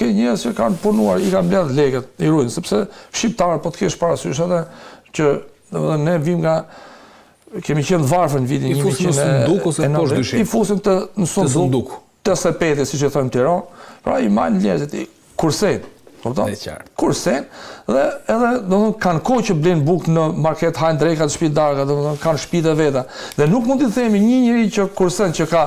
ke njerëz që kanë punuar, i kanë mbledh lekët, i ruajnë, sepse shqiptarët po të kesh parasysh edhe që domethënë ne vim nga kemi qenë varfër në vitin 1990. I fusin të Sunduk, të Sepeti, siç e thonë në Tiranë, pra i marrin njerëzit kursen. Kursen dhe edhe domethënë kanë kohë që blen bukë në market hajnë dreka të shtëpi darka, domethënë kanë shtëpitë e veta. Dhe nuk mund të themi një njeri që kursen që ka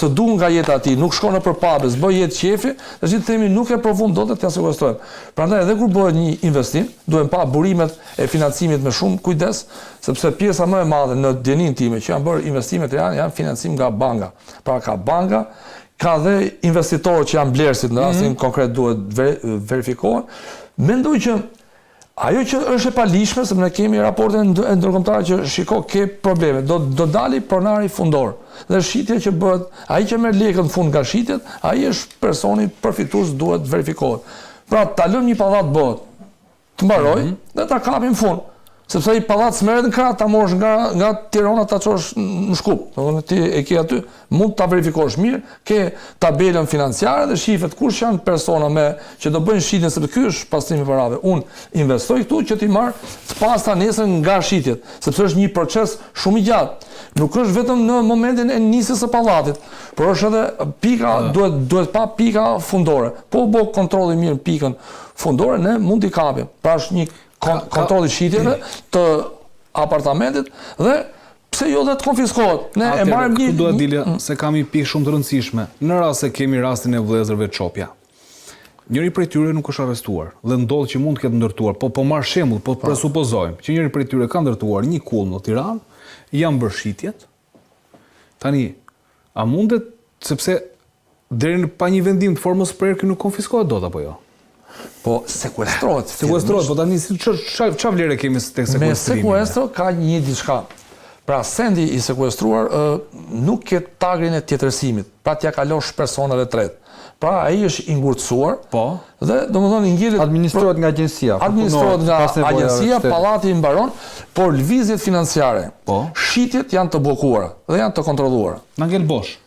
cëdu nga jeta e tij, nuk shkon nëpër pabë, s'bën jetë qefi, dhe si të themi nuk e provon dot të ja sekuestrojmë. Prandaj edhe kur bëhet një investim, duhen pa burimet e financimit me shumë kujdes, sepse pjesa më e madhe në djenin time që janë bërë investimet e janë financim nga banka. Pra ka banka, ka dhe investitorë që janë blerësit, në rastin konkret duhet verifikohen. Mendoj që ajo që është e palishme, sepse ne kemi raportin e ndërkombëtare që shiko ke probleme, do dali pronari fundor. Dhe shitja që bëhet, ai që merr lekën në fund nga shitjet, ai është personi përfitues, duhet verifikohet. Pra ta lëm një pallat bëhet, të mbaroj dhe ta kapim fund. Sepse ai pallat s'merret në krah, ta morësh nga Tirana ta çosh në Shkup. Domethënë ti e ke aty, mund ta verifikosh mirë, ke tabelën financiare dhe shifet kush janë persona që do bëjnë shitjen, sepse ky është pastrimi i parave. Unë investoj këtu që ti marr të pasta nesër nga shitjet, sepse është një proces shumë i gjatë. Nuk është vetëm në momentin e nisjes së pallatit, por është edhe pika, duhet pa pika fundore. Po bë kontrolli mirë pikën fundore, ne mund t'i kapim. Pra është një kontrolli shitjeve të apartamentit dhe pse jo dhe të konfiskohet. Ne e marrim një... Duhet dilja se kam një pikë shumë të rëndësishme. Në rast se kemi rastin e vëllezërve Çopja. Njëri prej tyre nuk është arrestuar dhe ndodh që mund të ketë ndërtuar, po marr shembull, po presupozojmë që njëri prej tyre ka ndërtuar një kull në Tiranë, janë bërë shitjet. Tani, a mundet sepse deri pa një vendim të formës prerë nuk konfiskohet dot apo jo? Po sekuestrohet. Sekuestrohet, po tani çfarë vlerë kemi tek sekuestrimi? Me sekuestro ka një diçka. Pra sendi i sekuestruar nuk ke tagrin e tjetërsimit, pra t'ja kalosh personave tretë. Pra ai është i ngurtësuar. Po. Dhe domethënë ngjilet administrohet nga agjencia. Administrohet nga agjencia, pallati i mbaron, por lëvizjet financiare, shitjet janë të bllokuara dhe janë të kontrolluara. Na ngel bosh.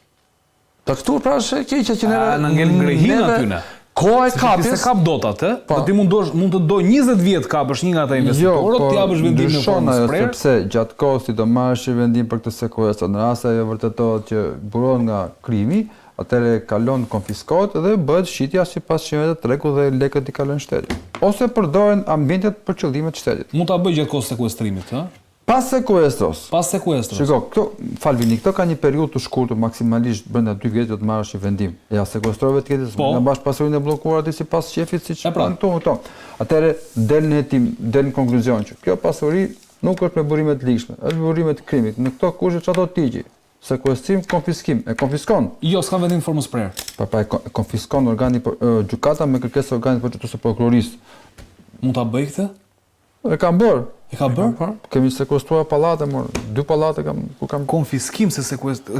Të këtu pra është e keqe që na ngel ngrehin aty ne. Koha e kapjes. Se kap dotat, do ti mund të do 20 vjet kapësh një nga ata investitorët, ti japësh vendimin në formën e prerë. Sepse gjatë kohës ti do marrësh vendim për këtë sekuestër. Në rast se ajo vërtetohet që buron nga krimi, atëherë kalon konfiskohet dhe bëhet shitja sipas shemave të tregut dhe lekët i kalojnë shtetit. Ose përdoren ambientet për qëllime të shtetit. Mund ta bëj gjatë kohës sekuestrimit, ë? Pas sekuestros. Shiko, këto ka një periudhë të shkurtër, maksimalisht brenda 2 vjetë do të marrësh një vendim. Ja sekuestrove të ketë, nga bash pasurinë e bllokuar aty sipas shefit siç kanë këto. Atëherë del në konkluzion që kjo pasuri nuk është me burime të likshme, është me burime të krimit. Në këto kushte çfarë do të ligji? Sekuestrim, konfiskim. E konfiskon? Jo, s'ka vendim formës prerë. Pa e konfiskon organi gjykata me kërkesë organit përgjithësisë të prokurorisë. Mund ta bëj këtë? E kam bërë. E ka bërë? Kemi sekuestruar pallate, 2 pallate kam konfiskim se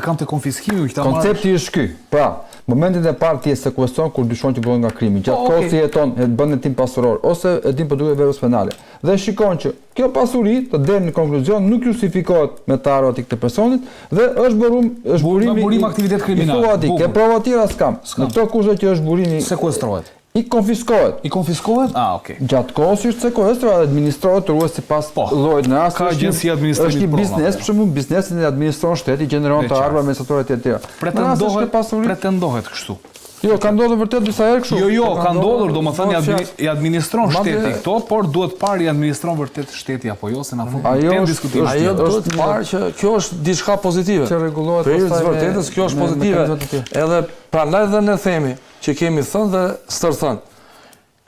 kam të konfiskimi këta marrë. Koncepti është ky. Pra, momentin e parë ti e sekuestron kur dyshon që bëhet nga krimi. Gjatë kohës si jeton, e bën hetim pasuror ose hetim për duke verës penale. Dhe shikon që kjo pasuri të del në konkluzion nuk justifikohet me të arro aty këtë personit dhe është burim aktivitet kriminal. Ke prova tjera s'kam. Në këto kushte që është burimi sekuestrohet. I konfiskohet. I konfiskohet? Okay. Gjatë kohës është sekuestro, administrohet ruhet sipas llojit në rast. Ka agjencia administrative. Është një biznes, për shembull, biznesin e administron shteti, gjeneron të ardhur mesatorë të tjera. Pretendohet kështu. Jo, ka ndodhur vërtet disa herë kështu. Jo, ka ndodhur, domethënë i administron shteti këto, por duhet parë i administron vërtet shteti apo jo, se na fut tem diskutim. Ajo duhet parë që kjo është diçka pozitive. Që rregullohet pastaj vërtetës kjo është pozitive. Edhe prandaj dhe ne themi që kemi thënë dhe stërthënë.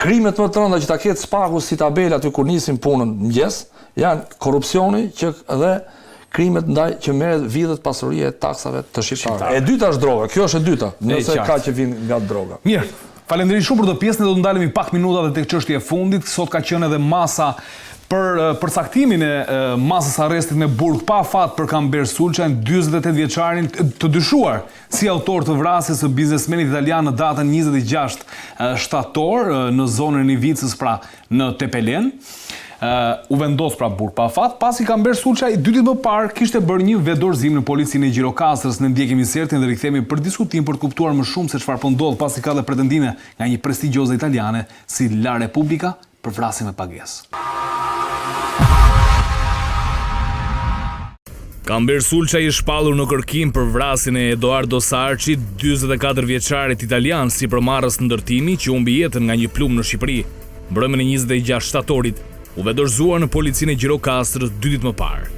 Krimet më të rënda që ta ketë spaku si tabela aty kur nisim punën mëngjes, janë korrupsioni që dhe krimet ndaj që merret vidhet pasuria e taksave të shqiptarëve. E dyta është droga, kjo është e dyta, nëse ka që vinë nga droga. Mirë, faleminderit shumë për këtë pjesë, ne do të ndalemi pak minuta tek çështja e fundit. Sot ka qenë edhe masa për përcaktimin e masës arrestit me burg pa fat për Kamber Sulçan, 48 vjeçarin të dyshuar si autor të vrasjes së biznesmenit italian në datën 26 shtator në zonën e Ivicës, pra në Tepelen. u vendos pra burg pa fat, pasi Kamber Sulçaj 2 ditë më parë kishte bërë një vedorzim në policinë e Gjirokastrës. Ne ndjekim insertin dhe rikthehemi për diskutim për të kuptuar më shumë se çfarë po ndodh, pasi ka dhe pretendime nga një prestigjioze italiane si La Repubblica për vrasje me pagesë. Kamber Sulçaj i shpallur në kërkim për vrasjen e Edoardo Sarçit, 44 vjeçarit italian si përmarrës të ndërtimi që humbi jetën nga një plumb në Shqipëri. Mbrëmjen e 26 shtatorit u dorëzuar në policinë e Gjirokastrës 2 ditë më parë.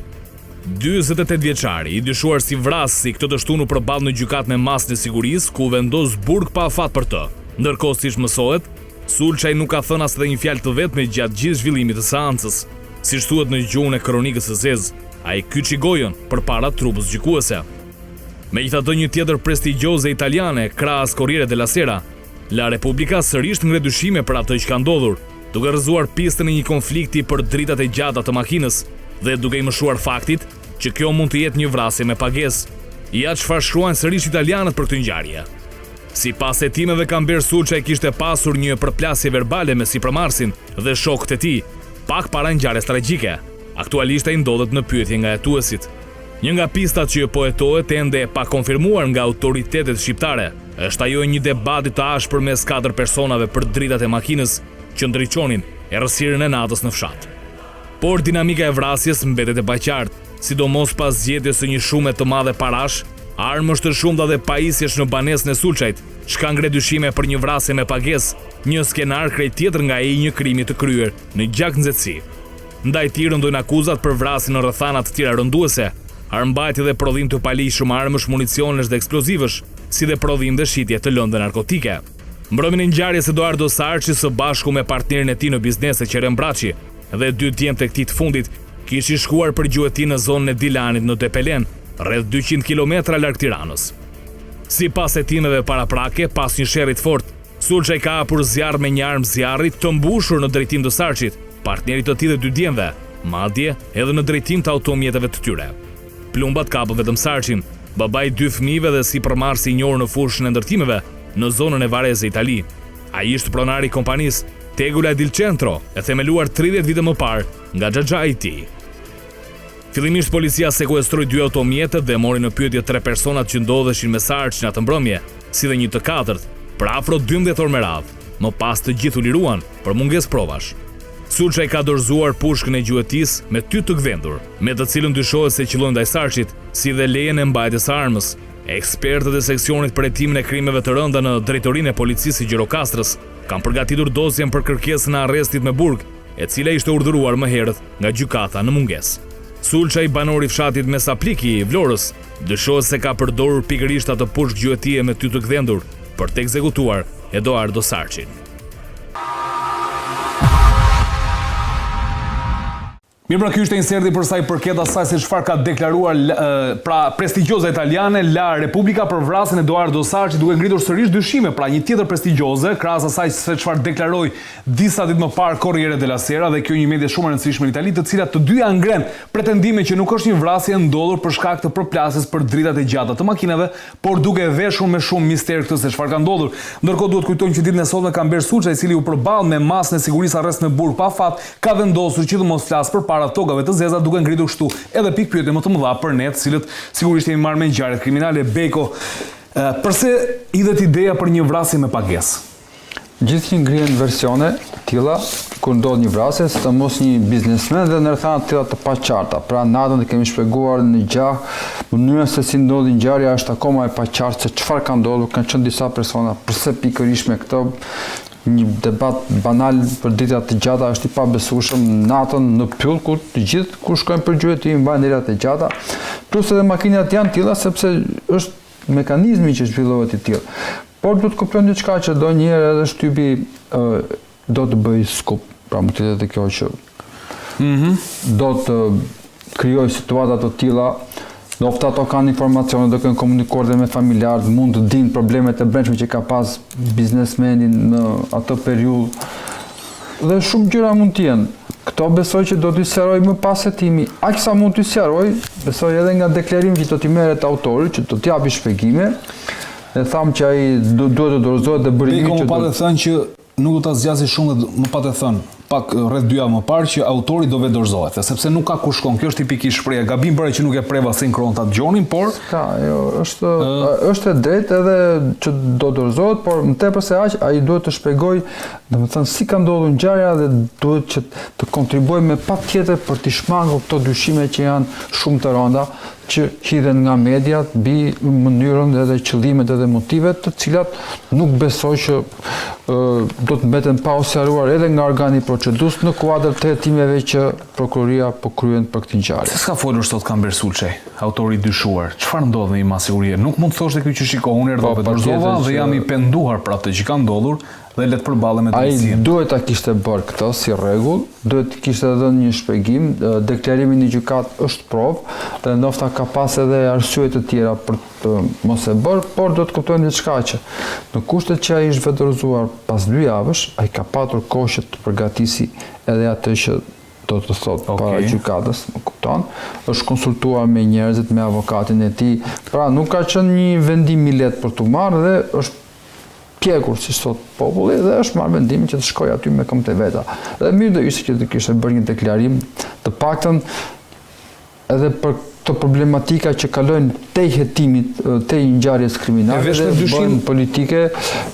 48 vjeçari, i dyshuar si vrasësi, këtë të shtunë u përball në gjykatë me masën e sigurisë, ku u vendos burg pa afat për të. Ndërkohë, siç mësohet, Sulçaj nuk ka thënë as edhe një fjalë të vetme gjatë gjithë zhvillimit të seancës. Siç thuhet në gjuhën e kronikës së zezë, ai kyçi gojën përpara trupës gjykuese. Megjithatë, një tjetër prestigjioze italiane, krahas Corriere della Sera, La Repubblica sërish ngre dyshime për atë që ka ndodhur, duke rrëzuar pistën e një konflikti për dritat e gjata të makinës dhe duke i mëshuar faktit që kjo mund të jetë një vrasje me pagesë. Ja çfarë shkruajnë sërish italianët për këtë ngjarje. Sipas hetimeve, Kamber Sulçaj kishte pasur një përplasje verbale me sipërmarrësin dhe shokët e tij, pak para ngjarjes tragjike. Aktualisht ai ndodhet në pyetje nga hetuesit. Një nga pistat që po hetohet ende pa konfirmuar nga autoritetet shqiptare është ajo e një debati të ashpër mes 4 personave për dritat e makinës që ndriçonin errësirën e natës në fshat. Por dinamika e vrasjes mbetet e paqartë, sidomos pas zgjedhjes së një shume të madhe parash, armësh të shumta dhe pajisjesh në banesën e Sulçajt, çka ngre dyshime për një vrasje me pagesë, një skenar krejt tjetër nga ai një krimi të kryer në gjak nxehtësi. Ndaj tij rëndojnë akuzat për vrasje në rrethana të tjera rënduese, armbajtje dhe prodhim të paligjshëm armësh, municionesh dhe eksplozivësh, si dhe prodhim dhe shitje të lëndë narkotike. Mbrëmjen e ngjarjes Edoardo Sarçi së bashku me partnerin e tij në biznes Qeren Braçi dhe 2 djemtë e këtij të fundit kishin shkuar për gjuhëti në zonën e Dilanit në Tepelen, rreth 200 kilometra larg Tiranës. Sipas hetimeve paraprake, pas një sherri të fortë, Sulçaj ka hapur zjarr me një armë zjarri të mbushur në drejtim të Sarçit, partnerit të tij dhe 2 djemve, madje edhe në drejtim të automjeteve të tyre. Plumbat kapën vetëm Sarçin, babai 2 fëmijëve dhe sipërmarrësi i njohur në fushën e ndërtimeve në zonën e Varese, Itali. Ai ishte pronari i kompanisë Tegula del Centro, e themeluar 30 vite më parë nga xhaxha i tij. Fillimisht policia sekuestroi 2 automjete dhe mori në pyetje 3 personat që ndodheshin me Sarçin atë mbrëmje, si dhe një të katërt, për afro 12 orë me radhë. Më pas të gjithë u liruan për mungesë provash. Sulçaj ka dorëzuar pushkën e gjuhëtisë me ty të gdhendur, me të cilën dyshohet se qëllon ndaj Sarçit, si dhe lejen e mbajtjes së armës. Ekspertët e seksionit për hetimin e krimeve të rënda në drejtorinë e policisë së Gjirokastrës kanë përgatitur dosjen për kërkesën e arrestit me burg, e cila ishte urdhëruar më herët nga gjykata në mungesë. Sulçaj, banori i fshatit Mesapliki i Vlorës, dyshohet se ka përdorur pikërisht atë pushkë gjuhëtie me ty të gdhendur për të ekzekutuar Edoardo Sarçin. Mirë, pra ky ishte inserti për sa i përket asaj se çfarë ka deklaruar pra prestigjioza italiane La Repubblica për vrasjen e Edoardo Sarçit, duke ngritur sërish dyshime, pra një tjetër prestigjioze, krahas asaj se çfarë deklaroi disa ditë më parë Corriere della Sera dhe kjo një media shumë e rëndësishme në Itali, të cilat të dyja ngren pretendime që nuk është një vrasje ndodhur për shkak të përplasjes për dritat e gjata të makinave, por duke veshur me shumë mister këtë se çfarë ka ndodhur. Ndërkohë duhet kujtojmë që ditën e sotme Kamber Sulçaj, i cili u përball me masën e sigurisë arrest në burg pa fat, ka vendosur që të mos flas para tokave të zeza, duke ngritur kështu edhe pikë pyetje më të mëdha për ne, të cilët sigurisht jemi marrë me ngjarjet kriminale. Beko, përse idhet ideja për një vrasje me pagesë? Gjithnjë ngrihen versione tilla kur ndodh një vrasje, sidomos një biznesmen dhe në rrethana të tilla të paqarta. Pra natën e kemi shpjeguar në gjah, mënyra se si ndodhi ngjarja është akoma e paqartë, se çfarë ka ndodhur, kanë qenë disa persona, përse pikërisht me këto. Një debat banal për dritat të gjata është i pabesueshëm natën në pyll, ku të gjithë kur shkojnë për gjuhëti mbajnë dritat e gjata, plus edhe makinat janë tilla sepse është mekanizmi që zhvillohet i tillë. Por duhet të kuptojmë diçka që donjëherë edhe shtypi do të bëj skup, pra mund të jetë kjo që do të krijojë situata të tilla. Nofta ato kanë informacione, do kanë komunikuar dhe me familjarët, mund të dinë problemet e brendshme që ka pas biznesmeni në atë periudhë. Dhe shumë gjëra mund të jenë. Këto besoj që do t'i sqaroj më pas hetimi. Aq sa mund t'i sqaroj, besoj edhe nga deklarimi që do t'i merret autori, që do t'i japi shpjegime. E tham që ai duhet të dorëzohet dhe bëri një që patë thënë që nuk do ta zgjasë shumë dhe më patë thënë. pak rreth 2 javë më parë që autori do vetë dorëzohet, sepse nuk ka ku shkon. Kjo është tipikisht shprehja. Gabim bëre që nuk e preva sinkron ta dëgjonin, por është e drejtë edhe që do dorëzohet, por më tepër se aq ai duhet të shpjegojë, domethënë si ka ndodhur ngjarja dhe duhet që të kontribuojë me patjetër për të shmangur këto dyshime që janë shumë të rënda, që hidhen nga mediat mbi mënyrën edhe qëllimet edhe motivet të cilat nuk besoj që do të mbeten pa sqaruar edhe nga organi procedurës në kuadër të hetimeve që prokuroria po kryen për këtë ngjarje. Se s'ka folur sot Kamber Sulçej, autori i dyshuar. Çfarë ndodh me masigurie? Nuk mund të thoshte ky që shiko unë erdhova dorëzova dhe jam i penduar për atë që ka ndodhur dhe le të përballem me drejtsinë. Ai duhet ta kishte bërë këtë si rregull, duhet të kishte dhënë një shpjegim, deklarimi në gjykat është provë dhe ndoshta ka pas edhe arsye të tjera për të mos e bërë, por do të kuptojmë diçka që në kushtet që ai është vetëdorëzuar pas 2 javësh, ai ka patur kohë të përgatisi edhe atë që do të thotë para gjykatës, më kupton, është konsultuar me njerëzit, me avokatin e tij, pra nuk ka qenë një vendim i lehtë për tu marrë dhe është pjekur, si sot populli, dhe është marrë vendimin që të shkojë aty me këmbët e veta. Dhe mirë do ishte që të kishte bërë një deklarim, të paktën edhe për këto problematika që kalojnë tej hetimit, tej ngjarjes kriminale dhe dyshim politike,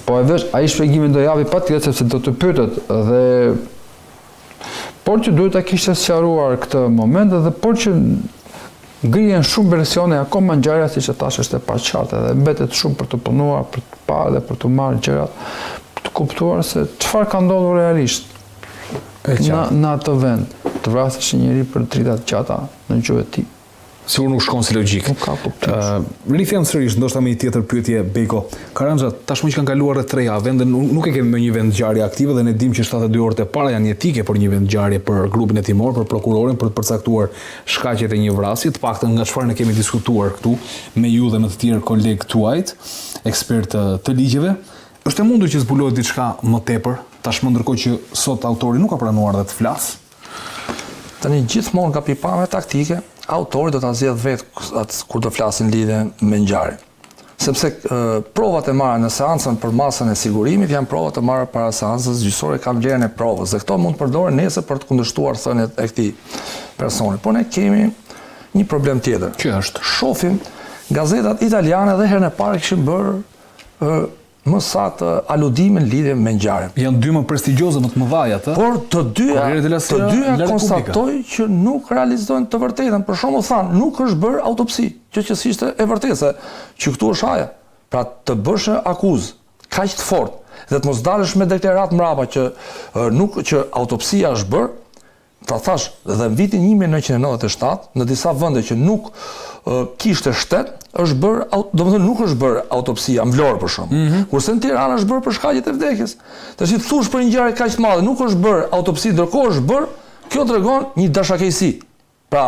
po e vesh ai shpjegimin do javi patjetër sepse do të pyetet dhe por që duhet ta kishte sqaruar këtë moment dhe por që ngrihen shumë versione akoma ngjarja siç e thash është e paqartë dhe mbetet shumë për të punuar, për të parë dhe për të marrë gjërat, për të kuptuar se çfarë ka ndodhur realisht në atë vend. Të vrasësh një njeri për drita të gjata në gjuhën e tij. Sigur nuk shkon si logjik. Nuk ka kuptim. Rikthehem sërish, ndoshta me një tjetër pyetje, Beko. Karanxha, tashmë që kanë kaluar rreth 3 javë, dhe nuk e kemi më një vend ngjarje aktive dhe ne dimë që 72 orët e para janë jetike për një vend ngjarje për grupin e timor, për prokurorin, për të përcaktuar shkaqjet e një vrasje, të paktën nga çfarë ne kemi diskutuar këtu me ju dhe me të tjerë kolegë tuaj, ekspertë të ligjeve. Është e mundur që zbulohet diçka më tepër, tashmë ndërkohë që sot autori nuk ka pranuar dhe të flasë? Tani gjithmonë ka pikpamje taktike, autori do ta zgjedh vetë atë kur do flasin lidhje me ngjarjen. Sepse provat e marra në seancën për masën e sigurimit janë provat e marra para seancës gjyqësore, kanë vlerën e provës dhe këto mund të përdoren nesër për të kundërshtuar thëniet e këtij personi. Por ne kemi një problem tjetër. Që është? Shohim gazetat italiane dhe herën e parë kishin bërë më saktë aludime në lidhje me ngjarjen. Janë 2 më prestigjioze, më të mëdha atë. Por të dyja konstatojnë që nuk realizojnë të vërtetën. Për shembull thanë, nuk është bërë autopsi, që ishte e vërtetë se që këtu është haja. Pra të bësh akuzë kaq të fortë dhe të mos dalësh me deklarat mbrapa që autopsia është bërë, ta thash dhe në vitin 1997 në disa vende që nuk kishte shtet, është bërë, domethënë nuk është bërë autopsia në Vlorë për shembull. Kurse në Tiranë është bërë për shkaqjet e vdekjes. Tash ti thosh për një ngjarje kaq të madhe, nuk është bërë autopsi, ndërkohë është bërë, kjo tregon një dashakësi. Pra,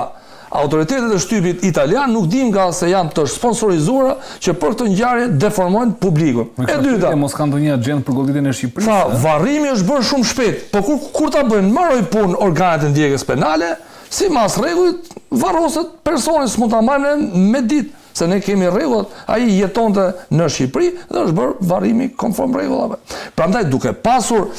autoritetet e shtypit italian nuk dim nga se janë të sponsorizuara që për këtë ngjarje deformojnë publikun. E dyta, mos ka ndonjë agjend për goditjen e Shqipërisë. Sa varrimi është bërë shumë shpejt, po kur ta bëjnë marroj punë organet e ndjekjes penale, si mas rregullit varroset personi s'mund ta marrën me ditë. Se ne kemi rregullat, ai jetonte në Shqipëri dhe është bërë varrimi konform rregullave. Prandaj duke pasur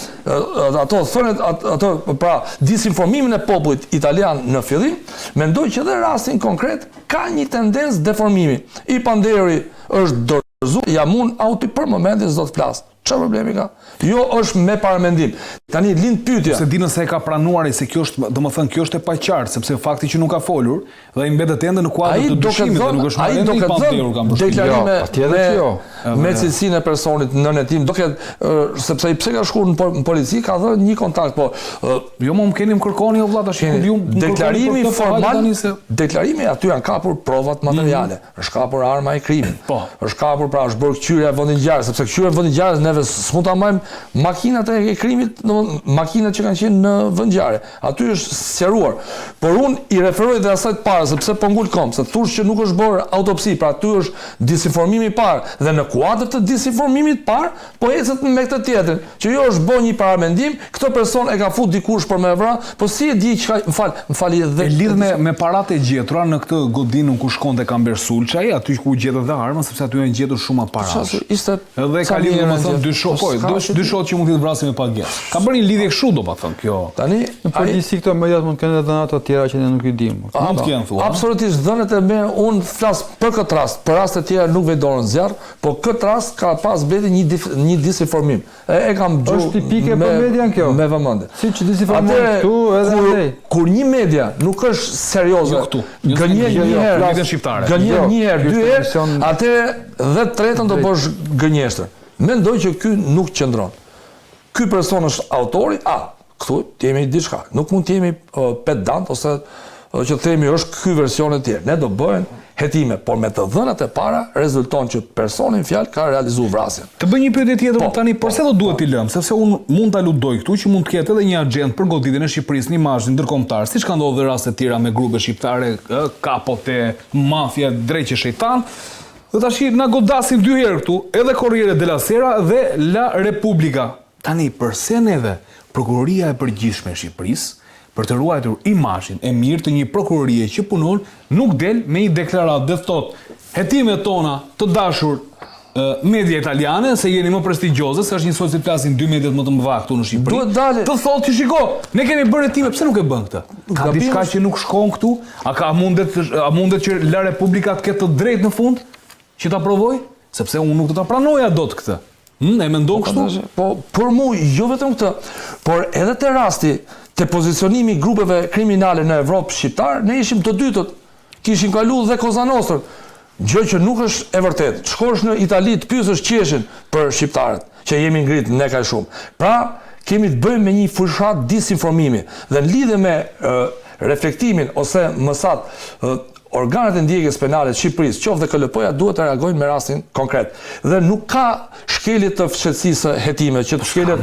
pra disinformimin e popullit italian në fillim, mendoj që dhe rastin konkret ka një tendencë deformimi. I Panderi është dorëzuar, jam unë auti për momentin s'do të flas. Çfarë problemi ka? Jo është me paramendim. Tani lind pyetja. Se di nëse e ka pranuar se kjo është, domethënë kjo është e paqartë, sepse fakti që nuk ka folur dhe i mbetet ende në kuadër të dyshimit dhe nuk është marrë në Panteru kam deklarime me cilësinë e personit nën hetim, do ketë sepse ai pse ka shkuar në polici ka dhënë një kontakt, po jo më keni më kërkoni o vëlla tash deklarimi formal, deklarimi aty janë kapur provat materiale, është kapur arma e krimit. Është kapur pra është bërë kthyrja e vendit ngjarjes, sepse kthyrja e vendit ngjarjes neve s'mund ta marrim makinat e krimit, makinat që kanë qenë në vend ngjarje. Aty është sqaruar. Por unë i referoj dhe asaj të parë sepse po ngul kom, se thosh që nuk është bërë autopsi, pra aty është disinformimi i parë dhe në kuadër të disinformimit të parë po ecet me këtë tjetër, që jo është bërë një paramendim, këtë person e ka fut dikush për me vrar, po si e di çka, më fali dhe lidh me paratë e gjetura në këtë godinën ku shkonte Kamber Sulçej, aty ku gjetët dhe armën, sepse aty janë gjetur shumë aparash. Ishte edhe ka lidhur domethënë dy shoqë që mund të vrasin me pagesë. Ka bërë një lidhje kështu domethënë kjo. Tani në përgjithësi këto mediat mund të kenë edhe dhëna të tjera që ne nuk i dimë. Mund të kenë thua. Absolutisht dhënat e me unë flas për këtë rast. Për raste të tjera nuk vedorën zjarr, por këtë rast ka pas mbeti një disinformim. E kam dëgjuar. Është tipike për median kjo. Me vëmendje. Siç disinformon këtu edhe andaj. Kur një media nuk është serioze, gënjen një herë, dy herë, atë dhe tretën do bësh gënjeshtër. Mendoj që ky nuk qëndron. Ky person është autori, këtu t'jemi diçka. Nuk mund t'jemi pedant ose që themi është ky version e tjerë. Ne do bëhen hetime, por me të dhënat e para rezulton që personi në fjalë ka realizuar vrasjen. Të bëj një pyetje tjetër tani, por se do duhet t'i lëm, sepse unë mund ta ludoj këtu që mund të ketë edhe një agent për goditjen e Shqipërisë në imazhin ndërkombëtar, siç ka ndodhur raste të tjera me grupe shqiptare, kapote, mafia, dreqë shejtan. Dhe tash na godasin dy herë këtu, edhe Corriere della Sera dhe La Repubblica. Tani përse neve Prokuroria e Përgjithshme e Shqipërisë për të ruajtur imazhin e mirë të një prokurorie që punon, nuk del me një deklaratë dhe thotë hetimet tona të dashur media italiane, se jeni më prestigjioze, se është një sot si flasin dy mediat më të mëdha këtu në Shqipëri. Të thotë që shiko, ne kemi bërë hetime, pse nuk e bën këtë? Ka diçka që nuk shkon këtu? A mundet që La Repubblica të ketë të drejtë në fund që ta provoj? Sepse unë nuk do ta pranoja dot këtë. E mendon kështu? Po, për mua jo vetëm këtë, por edhe te rasti të pozicionimi grupeve kriminale në Evropë shqiptar, ne ishim të dytët, kishim kaluar dhe Cosa Nostrën, gjë që nuk është e vërtetë. Shkosh në Itali të pyesësh qeshin për shqiptarët, që jemi ngrit ne kaq shumë. Pra, kemi të bëjmë me një fushat disinformimi dhe në lidhje me reflektimin ose më saktë organet e ndjekjes penale të Shqipërisë, qoftë dhe KLP-ja, duhet të reagojnë me rastin konkret. Dhe nuk ka shkelje të fshehtësisë hetime, që të shkeljet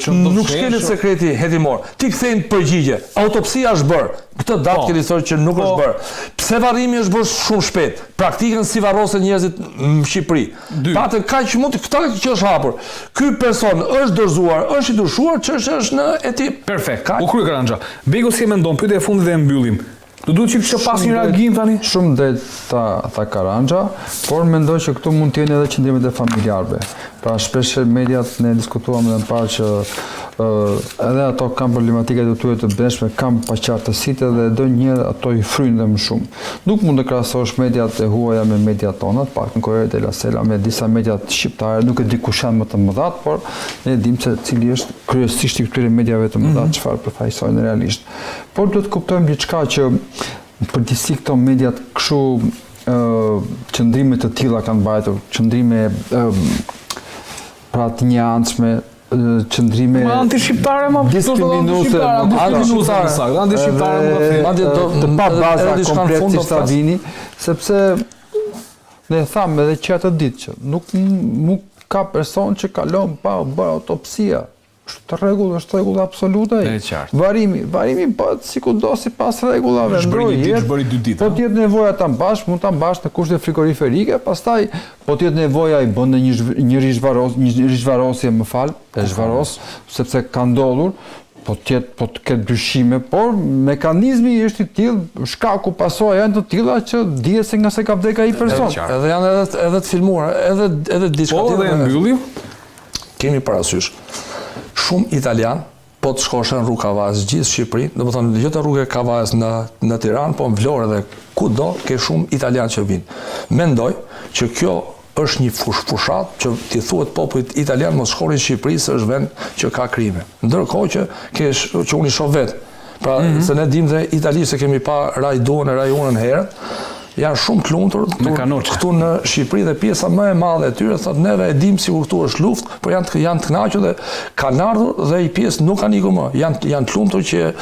nuk shkeljet sekreti hetimor. Ti kthejnë përgjigje. Autopsia është bërë. Këtë datë keni thënë që nuk është bërë. Pse varrimi është bërë shumë shpejt? Praktikën si varrosen njerëzit në Shqipëri. Patë kaq mund këta që është hapur. Ky person është dorëzuar, është i dyshuar, ç'është është në hetim. Perfekt. U krye Karanja. Begu si mendon, pyetja e fundit dhe e mbyllim. Do duhet që pas një reagim tani? Shumë drejt tha Karanja, por mendoj që këtu mund të jenë edhe qëndrimet e familjarëve. Pra shpesh mediat ne diskutuam edhe më parë që edhe ato kanë problematike të tyre të brendshme, kanë paqartësitë dhe ndonjëherë ato i fryjnë dhe më shumë. Nuk mund të krahasosh mediat e huaja me mediat tona, pak në Corriere della Sera me disa mediat shqiptare, nuk e di kush janë më të mëdha, por ne dimë se cili është kryesisht i këtyre mediave të mëdha çfarë përfaqësojnë realisht. Por duhet të kuptojmë diçka që përgjithësi këto mediat kështu qëndrime të tilla kanë mbajtur, qëndrime pra të njëanshme, qëndrime anti-shqiptare, diskriminuese, të pa baza kompletisht vini, sepse ne thamë edhe që atë ditë që nuk ka person që kalon pa bërë autopsia. Është rregull absolute. Varimi bëhet sikudo sipas rregullave. Po të jetë nevoja ta mbash, mund ta mbash në kushte frigoriferike, pastaj po të jetë nevoja i bën një rishvarosje, më fal, e zhvaros, sepse ka ndodhur, po të ketë dyshime, por mekanizmi është i tillë, shkaku pasojë janë të tilla që dihet se nga se ka vdekur ai person. Edhe janë edhe të filmuar, edhe diçka tjetër. Po dhe mbyllim. Kemi parasysh shumë italian, po të shkoshën rrugë Kavajës gjithë Shqipërinë, domethënë jo të rrugë Kavajës në Tiranë, po në Vlorë dhe kudo ke shumë italian që vinë. Mendoj që kjo është një fushat që t'i thuhet popullit italian mos shkonin në Shqipëri se është vend që ka krime. Ndërkohë që unë i shoh vetë. Pra se ne dimë dhe Itali se kemi pa rajduan e rajonën herët, janë shumë të lumtur këtu në Shqipëri dhe pjesa më e madhe e tyre thotë neve e dimë sikur këtu është luftë, por janë të kënaqur dhe kanë ardhur dhe i pjesë nuk kanë ikur më. Janë të lumtur që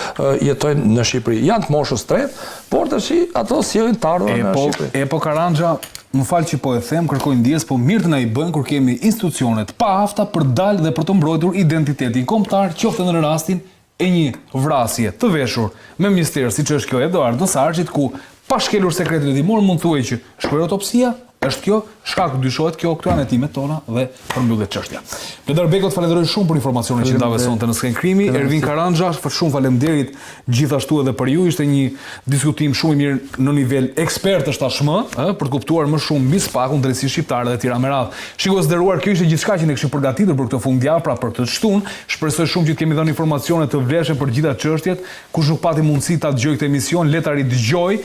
jetojnë në Shqipëri. Janë të moshës tretë, por tash ato sjellin të ardhur në Shqipëri. Po Karanja, më fal që po e them, kërkojnë ndjes, po mirë të na i bëjnë kur kemi institucionet pa afta për dalë dhe për të mbrojtur identitetin kombëtar, qoftë në rastin e një vrasje të veshur me mister siç është kjo Edoardo Sarçit, ku pa shkelur sekretin hetimor mund thuaj që shkruaj autopsia Është kjo, shkak dyshohet kjo, këto janë hetimet tona dhe përmbyllet çështja. Bledar Beko, të falenderoj shumë për informacionin që dave sonte në Sken Krimi. Ervin Karanxha, shumë faleminderit gjithashtu edhe për ju. Ishte një diskutim shumë i mirë në nivel ekspertësh tashmë, për të kuptuar më shumë mbi SPAK-un, drejtësi shqiptare dhe tira me radhë. Shikues nderuar, kjo ishte gjithçka që ne kishim përgatitur për këtë fundjavë, pra për këtë shtunë. Shpresoj shumë që kemi dhënë informacione të vlefshme për gjitha çështjet. Kush nuk pati mundësi ta dëgjojë këtë emision, le ta ridëgjoj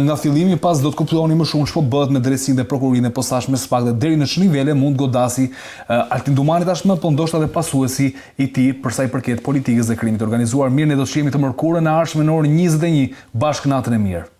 nga fillimi, pas do të kuptoni më shumë ç'po bëhet me drejtsinë dhe prokurorinë e posaçme SPAK dhe deri në ç'nivele mund godasi Altin Dumani tashmë, po ndoshta edhe pasuesi i tij për sa i përket politikës dhe krimit të organizuar. Mirë, ne do të shihemi të mërkurën e ardhshme në orën 21 bashkë natën e mirë.